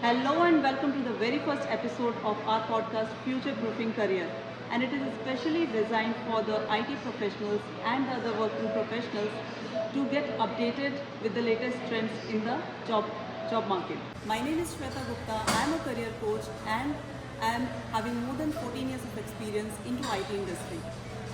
Hello and welcome to the very first episode of our podcast Future Proofing Career. And it is especially designed for the IT professionals and other working professionals to get updated with the latest trends in the job market. My name is Shweta Gupta. I am a career coach and I am having more than 14 years of experience into IT industry.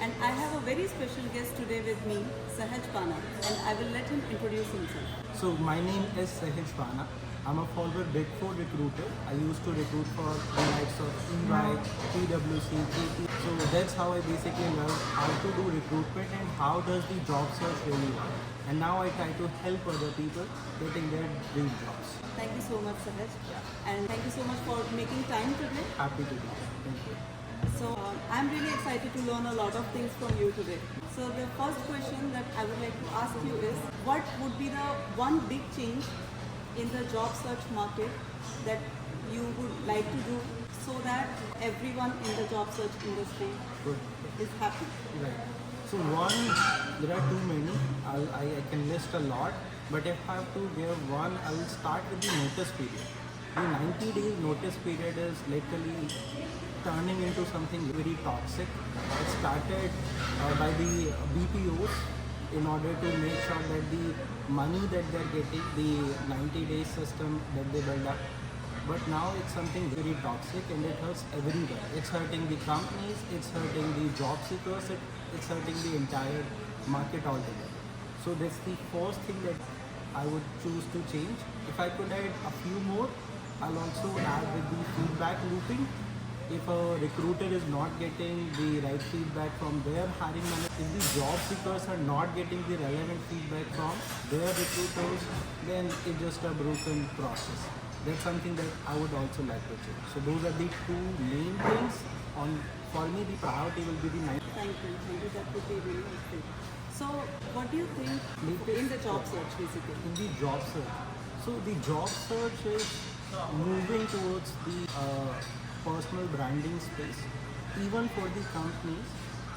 And I have a very special guest today with me, Sahaj Bana, and I will let him introduce himself. So my name is Sahaj Bana. I'm a former Big Four recruiter. I used to recruit for the likes of EY, PwC, KT. So that's how I basically learned how to do recruitment and how does the job search really work. And now I try to help other people getting their dream jobs. Thank you so much, Sahaj. And thank you so much for making time today. Happy to do that. Thank you. So I'm really excited to learn a lot of things from you today. So the first question that I would like to ask you is, what would be the one big change in the job search market that you would like to do so that everyone in the job search industry is happy? Right. So one, there are too many. I can list a lot, but if I have to give one, I will start with the notice period. The 90 days notice period is literally turning into something very toxic. It started by the BPOs in order to make sure that the money that they're getting, the 90-day system that they build up, but now it's something very toxic and it hurts everywhere. It's hurting the companies, it's hurting the job seekers, it's hurting the entire market altogether. So that's the first thing that I would choose to change. If I could add a few more, I'll also add with the feedback looping. If a recruiter is not getting the right feedback from their hiring manager, if the job seekers are not getting the relevant feedback from their recruiters, then it's just a broken process. That's something that I would also like to change. So those are the two main things. For me, the priority will be the 90. Thank you. That would be really helpful. So what do you think in the job search basically? In the job search. So the job search is moving towards the personal branding space. Even for the companies,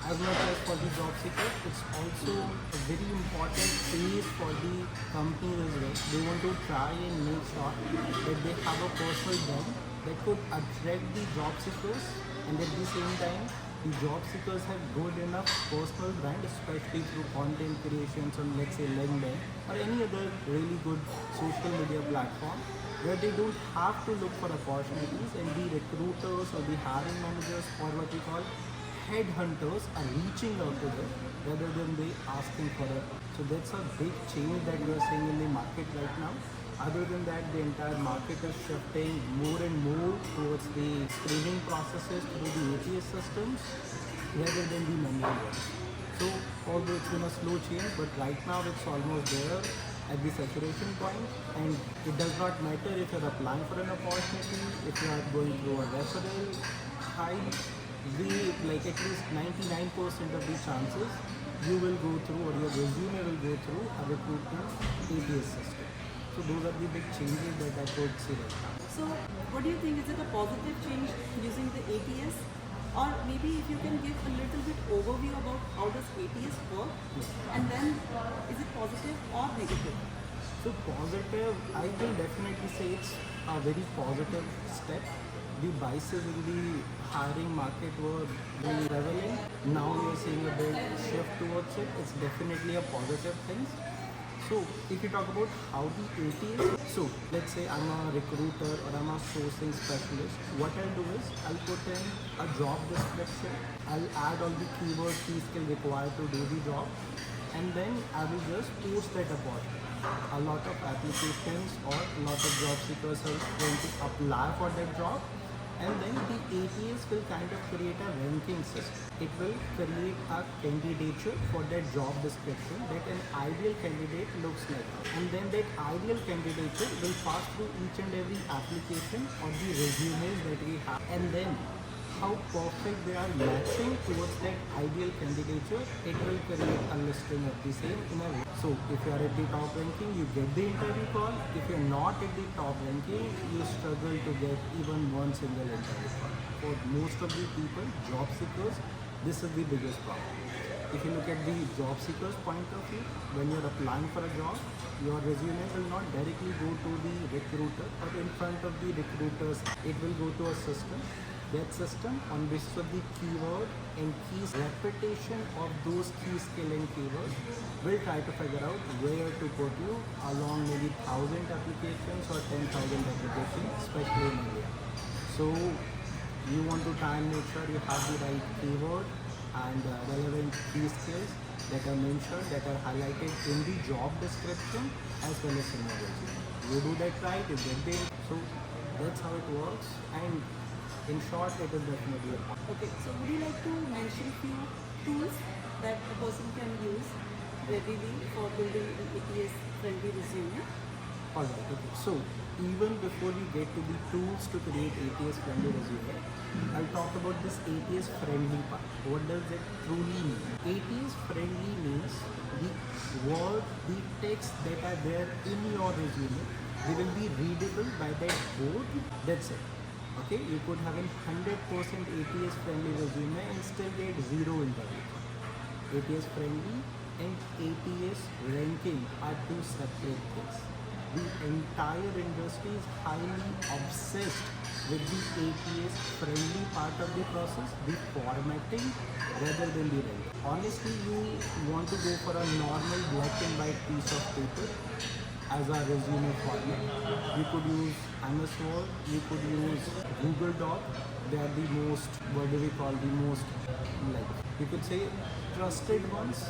as much as for the job seekers, it's also a very important phase for the companies as well. They want to try and make sure that they have a personal brand that could attract the job seekers, and at the same time, the job seekers have good enough personal brand, especially through content creations on, let's say, LinkedIn or any other really good social media platform, where they don't have to look for opportunities and the recruiters or the hiring managers or what we call headhunters are reaching out to them rather than they asking for it. So that's a big change that we are seeing in the market right now. Other than that, the entire market is shifting more and more towards the screening processes through the ATS systems rather than the manual ones. So although it's been a slow change, but right now it's almost there at the saturation point, and it does not matter if you're applying for an opportunity, if you are going through a referral, like at least 99% of the chances you will go through, or your resume will go through a recruitment ATS system. So those are the big changes that I could see right now. So what do you think, is it a positive change using the ATS? Or maybe if you can give a little bit overview about how does ATS work, and then is it positive or negative? So positive, I will definitely say it's a very positive step. The biases in the hiring market were really prevalent. Now we are seeing a big shift towards it. It's definitely a positive thing. So if you talk about how the ATS, so let's say I'm a recruiter or I'm a sourcing specialist, what I'll do is I'll put in a job description, I'll add all the keywords, key skill required to do the job, and then I will just post that opportunity. A lot of applications or a lot of job seekers are going to apply for that job, and then the ATS will kind of create a ranking system. It will create a candidature for that job description that an ideal candidate looks like. And then that ideal candidature will pass through each and every application or the resumes that we have. And then how perfect they are matching towards that ideal candidature, it will create a listing of the same in a way. So if you are at the top ranking, you get the interview call. If you're not at the top ranking, you struggle to get even one single interview call. For most of the people, job seekers, this is the biggest problem. If you look at the job seeker's point of view, when you're applying for a job, your resume will not directly go to the recruiter or in front of the recruiters. It will go to a system. That system, on basis of the keyword and keys repetition of those key skill and keywords, will try to figure out where to put you along maybe 1,000 applications or 10,000 applications, especially in India. So you want to try and make sure you have the right keyword and relevant key skills that are mentioned, that are highlighted in the job description as well as in your resume. You do that right, you get there. So that's how it works. And in short, it is definitely a part. Okay, so would you like to mention few tools that a person can use readily for building an ATS friendly resume? Alright, okay. So even before we get to the tools to create ATS friendly resume, I'll talk about this ATS friendly part. What does it truly mean? ATS friendly means the word, the text that are there in your resume, they will be readable by that board. That's it. Okay, you could have a 100% ATS friendly resume and still get 0 interview. ATS friendly and ATS ranking are two separate things. The entire industry is highly obsessed with the ATS friendly part of the process, the formatting rather than the ranking. Honestly, you want to go for a normal black and white piece of paper as a resume format. You could use MS Word, you could use Google Doc. They are the most, what do we call, the most, like, you could say trusted ones.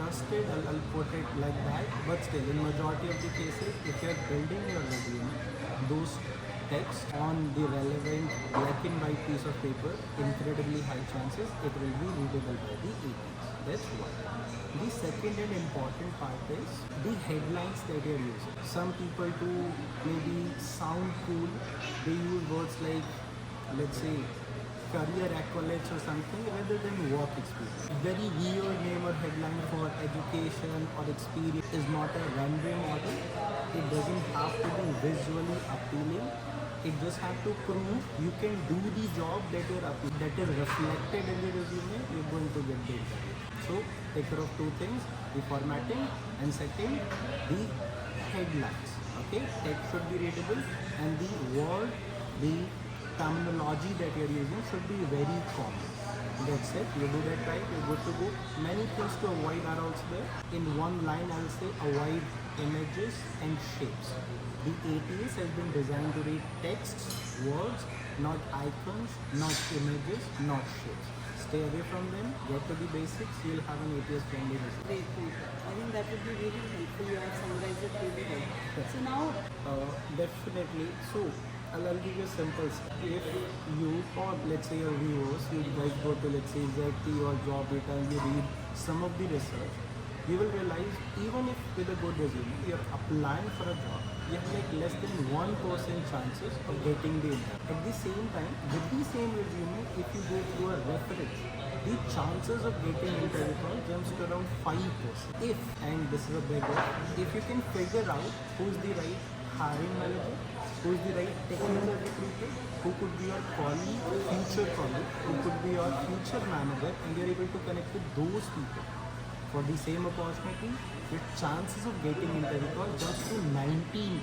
Trusted, I'll put it like that. But still, in majority of the cases, if you're building your resume, those text on the relevant black and white piece of paper, incredibly high chances it will be readable by the ATS. That's one. The second and important part is the headlines that you're using. Some people to maybe sound cool, they use words like, let's say, career accolades or something rather than work experience. Very weird name or headline for education or experience is not a runway model. It doesn't have to be visually appealing. It just have to prove you can do the job that that is reflected in the resume. You're going to get the interview. So take care of two things: the formatting, and second, the headlines. Okay, text should be readable, and the word, the terminology that you're using should be very common. That's it. You do that right, you're good to go. Many things to avoid are also there. In one line, I'll say avoid images and shapes. The ATS has been designed to read texts, words, not icons, not images, not shapes. Stay away from them, get to the basics, you'll have an ATS friendly resume. Great, great. I think that would be really helpful. You have summarized it really well. So now, Definitely. So I'll give you a simple step. If you or let's say your viewers, you guys go to let's say ZT or Jobita and you read some of the research, you will realize even if with a good resume you're applying for a job, you have like less than 1% chances of getting the interview. At the same time, with the same resume, if you go through a reference, the chances of getting interview call jumps to around 5%. If, and this is a big if you can figure out who's the right hiring manager, who is the right technical recruiter, who could be your colleague, future colleague, who could be your future manager, and you're able to connect with those people for the same opportunity, your chances of getting interview call jumps to 19%.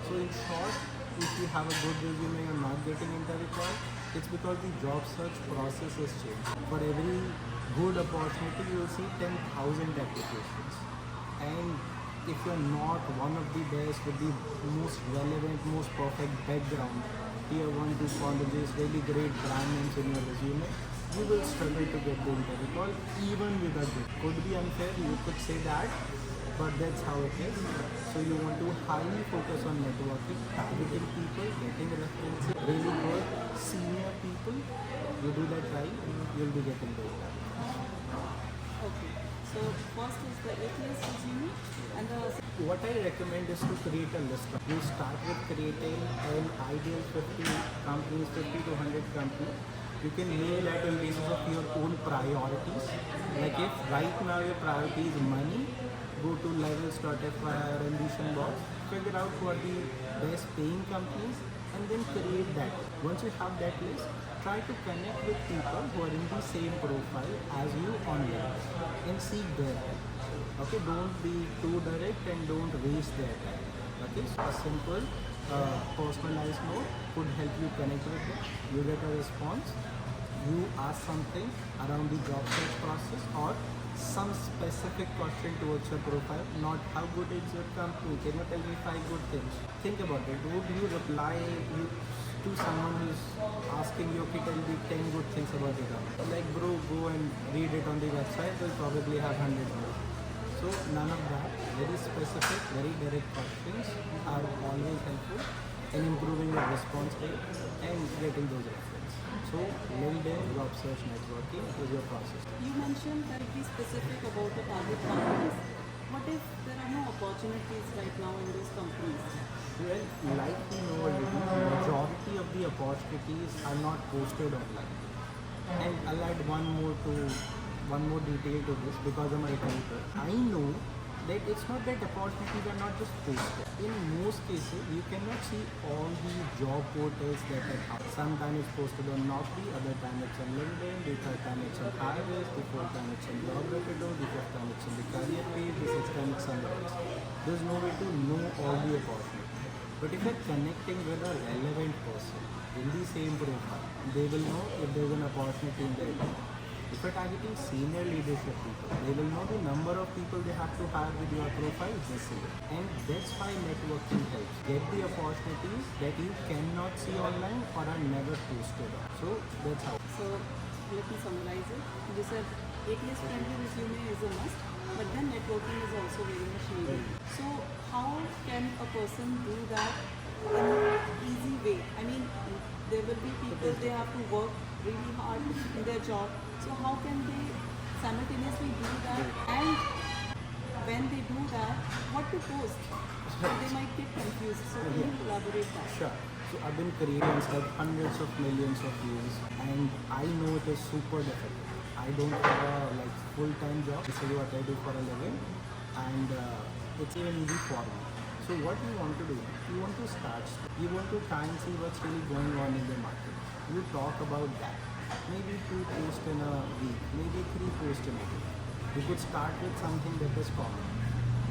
So in short, if you have a good resume and not getting interview call, it's because the job search process has changed. For every good opportunity, you will see 10,000 applications. And if you're not one of the best with the most relevant, most perfect background, tier 1, 2 colleges, really great brand names in your resume, you will struggle to get the interview call even with a good. Could be unfair, you could say that, but that's how it is. So you want to highly focus on networking, targeting people, getting references, really good senior people. You do that right, you'll be getting the interview. okay. So first is the ATS resume, and the What I recommend is to create a list. You start with creating an ideal 50 companies, 50 to 100 companies. You can name that on basis of your own priorities. Like if right now your priority is money, go to levels.fy or ambition box, figure out who are the best paying companies and then create that. Once you have that list, try to connect with people who are in the same profile as you online and seek their help. Okay, don't be too direct and don't waste their time. Okay, so a simple personalized note could help you connect with them. You get a response, you ask something around the job search process or some specific question towards your profile, not how good is your company, can you tell me 5 good things. Think about it. Would you reply to someone who's asking you, okay, tell me 10 good things about your company? Like, bro, go and read it on the website, they'll probably have 100 more. So none of that. Very specific, very direct questions are always helpful in improving your response rate and getting those references. So LinkedIn job search networking is your process. You mentioned that be specific about the target companies. What if there are no opportunities right now in those companies? Well, like we know already, majority of the opportunities are not posted online. And I'll add one more detail to this because I'm a recruiter. I know that it's not that opportunities are not just posted. In most cases, you cannot see all the job portals that are out. Sometimes it's posted on Naukri, other time it's on LinkedIn, the third time it's on Highways, the fourth time it's on Job Rapido, the fifth time it's on the career page, the sixth time it's somewhere else. There's no way to know all the opportunities. But if you're connecting with a relevant person in the same profile, they will know if there's an opportunity in their team. If you're targeting senior leadership people, they will know the number of people they have to hire with your profile this year. And that's why networking helps. Get the opportunities that you cannot see online or are never posted on. So that's how. So let me summarize it. You said ATS friendly resume is a must, but then networking is also very much needed. So how can a person do that in an easy way? I mean, there will be people, they have to work really hard in their job. So how can they simultaneously do that? And when they do that, what to post? They might get confused. So can you elaborate that? Sure. So I've been creating have hundreds of millions of views and I know it is super difficult. I don't have a full-time job. This is what I do for a living and it's even easy for me. So what you want to do, you want to start, you want to try and see what's really going on in the market. You talk about that. Maybe 2 posts in a week, maybe 3 posts in a week. You could start with something that is common.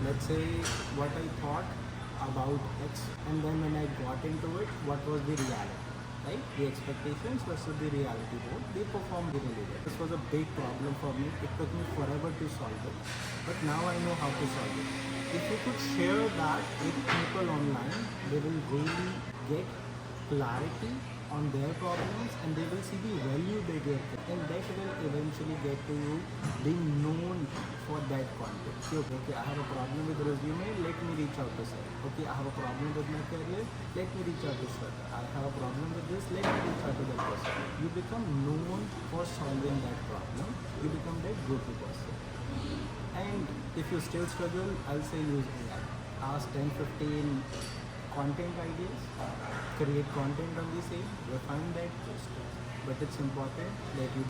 Let's say what I thought about X and then when I got into it, what was the reality, right? The expectations versus the reality both, they performed really well. This was a big problem for me. It took me forever to solve it, but now I know how to solve it. If you could share that with people online, they will really get clarity on their problems and they will see the value they get and that will eventually get to you being known for that content. Okay, I have a problem with resume, let me reach out to Sir. Okay, I have a problem with my career, let me reach out to Shweta. I have a problem with this, let me reach out to that person. You become known for solving that problem, you become that go-to person. And if you still struggle, I'll say use AI. Ask 10-15 content ideas, create content on the same, refine that, post it. But it's important that you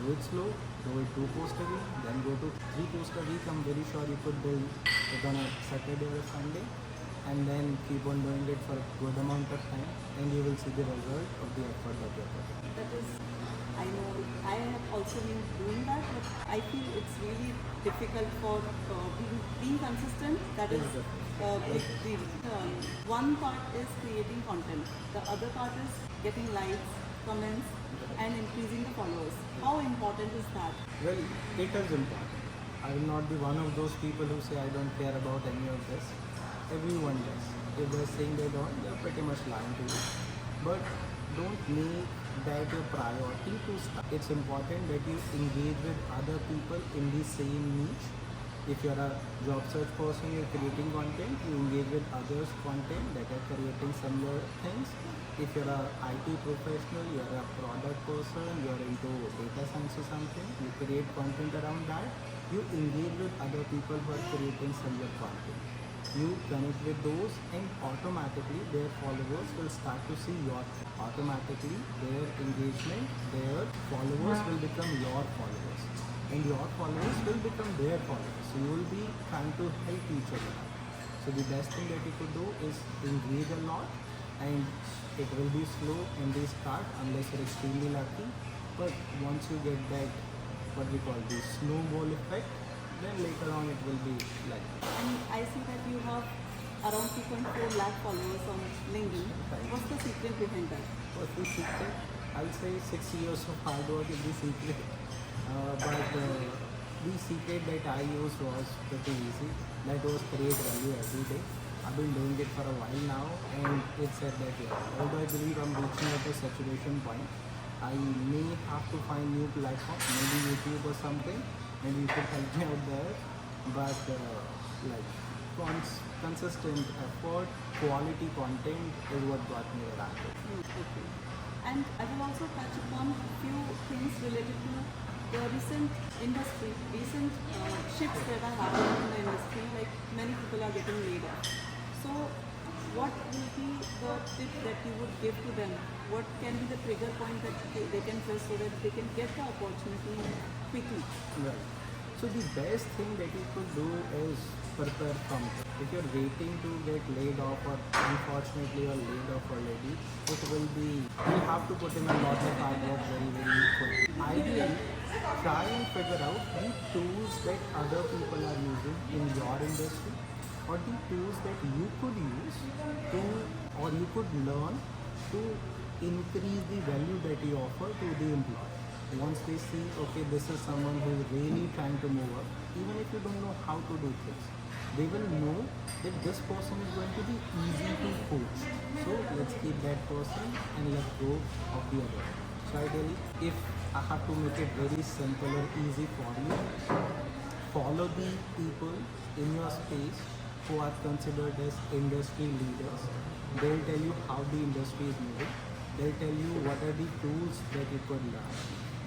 do it slow, do it 2 posts a week, then go to 3 posts a week. I'm very sure you could build it on a Saturday or a Sunday and then keep on doing it for a good amount of time and you will see the result of the effort that you're putting. That is, I know, I have also been doing that, but I feel it's really difficult for being consistent. That is big deal. One part is creating content. The other part is getting likes, comments, and increasing the followers. How important is that? Well, it is important. I will not be one of those people who say I don't care about any of this. Everyone does. If they're saying they don't, they're pretty much lying to you. But don't make that your priority to start. It's important that you engage with other people in the same niche. If you're a job search person, you're creating content, you engage with others' content that are creating similar things. If you're a IT professional, you're a product person, you're into data science or something, you create content around that, you engage with other people who are creating similar content. You connect with those and automatically their followers will start to see your thing. Automatically their engagement, their followers will become your followers and your followers will become their followers. So you will be trying to help each other out. So the best thing that you could do is engage a lot and it will be slow in the start unless you're extremely lucky. But once you get that, what we call the snowball effect, then later on it will be like And I see that you have around 2.4 lakh followers on LinkedIn. What's the secret behind that? what's the secret? I'll say 6 years of hard work is the secret. But the secret that I used was pretty easy. That was create value every day. I've been doing it for a while now, and it said that yeah, although I believe I'm reaching at a saturation point, I may have to find new platforms, maybe YouTube or something. Maybe you could help me out there. But like consistent effort, quality content is what got me where I am. Okay. And I will also touch upon a few things related to the recent shifts that are happening in the industry. Like many people are getting laid off. So, what will be the tip that you would give to them? What can be the trigger point that they can press so that they can get the opportunity quickly? Right. So the best thing that you could do is prepare something. If you're waiting to get laid off or unfortunately you're laid off already, it will be, you'll have to put in a lot of hard work very, very quickly. Ideally, try and figure out the tools that other people are using in your industry or the tools that you could use to, or you could learn to increase the value that you offer to the employer. Once they see, okay, this is someone who is really trying to move up, even if you don't know how to do things, they will know that this person is going to be easy to coach. So let's keep that person and let go of the other. So ideally, if I have to make it very simple or easy for you, follow the people in your space who are considered as industry leaders. They'll tell you how the industry is moving. They'll tell you what are the tools that you could learn.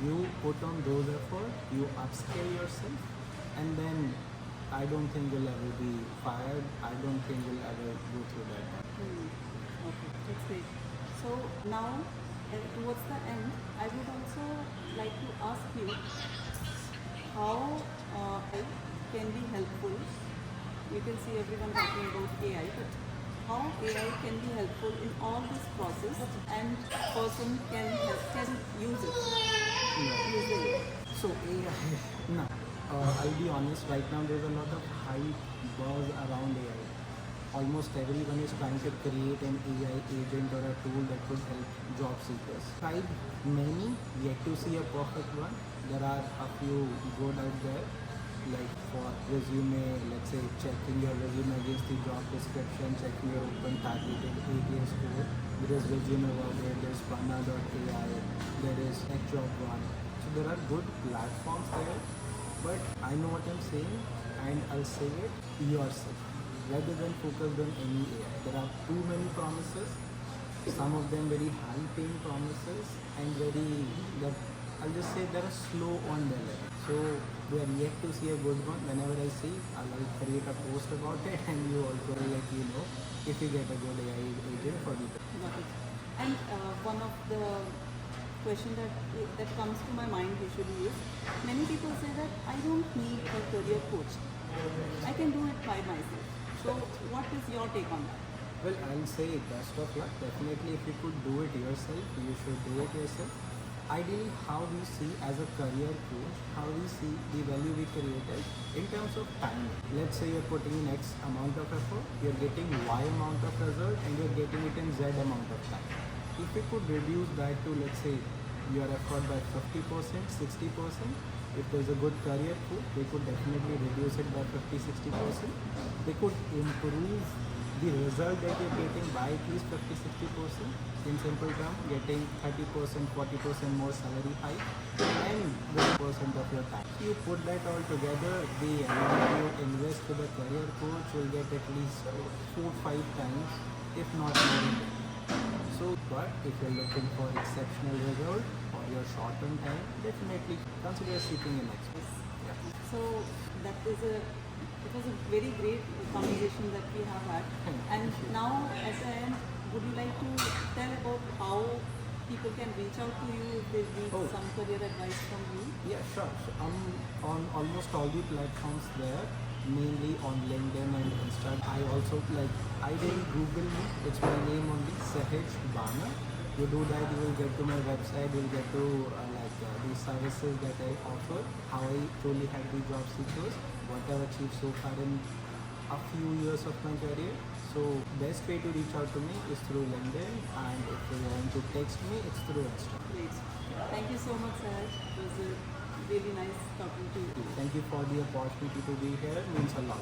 You put on those efforts, you upscale yourself, and then I don't think you'll ever be fired. I don't think you'll ever go through that. Okay, that's great. So now, towards the end, I would also like to ask you how AI can be helpful. You can see everyone talking about AI, but how AI can be helpful in all this process and person can use it. Use the AI. So AI, no. I'll be honest. Right now, there's a lot of hype buzz around AI. Almost everyone is trying to create an AI agent or a tool that could help job seekers. Tried many, yet to see a perfect one. There are a few good out there, like for resume, let's say checking your resume against the job description, checking your open targeted ATS score. There is resume over there's Bana.ai, there is job1. So there are good platforms there, but I know what I'm saying and I'll say it yourself rather than focused on any AI. There are too many promises, some of them very high paying promises and very, that I'll just say they're slow on delivery. So we are yet to see a good one. Whenever I see, I'll create a post about it and you also will let you know if you get a good AI agent for the Got it. And one of the question that comes to my mind usually is, many people say that I don't need a career coach. I can do it by myself. So what is your take on that? Well, I'll say best of luck. Definitely, if you could do it yourself, you should do it yourself. Ideally, how we see as a career coach, how we see the value we created in terms of time. Let's say you're putting in X amount of effort, you're getting Y amount of result, and you're getting it in Z amount of time. If you could reduce that to, let's say, your effort by 50%, 60%, if there's a good career coach, they could definitely reduce it by 50-60%. They could improve the result that you're getting by at least 50-60%. In simple terms, getting 30%, 40% more salary hike and 1% of your time. You put that all together, the amount you invest to the career coach will get at least 4-5 times, if not more. So, but if you're looking for exceptional result or your short-term time, definitely consider seeking an expert. Yeah. So that is it was a very great conversation that we have had. And now at the end, would you like to tell about how people can reach out to you if they need some career advice from you? Yeah, sure. So I'm on almost all the platforms there. mainly on LinkedIn and Insta. I also I didn't Google me. It's my name only, Sahaj Bana. You do that, you will get to my website. You'll get to the services that I offer, how I truly help the job seekers, what I've achieved so far in a few years of my career. So best way to reach out to me is through LinkedIn, and if you want to text me, it's through Insta. Great. Thank you so much, Sahaj. It was really nice talking to you. Thank you for the opportunity to be here. It means a lot.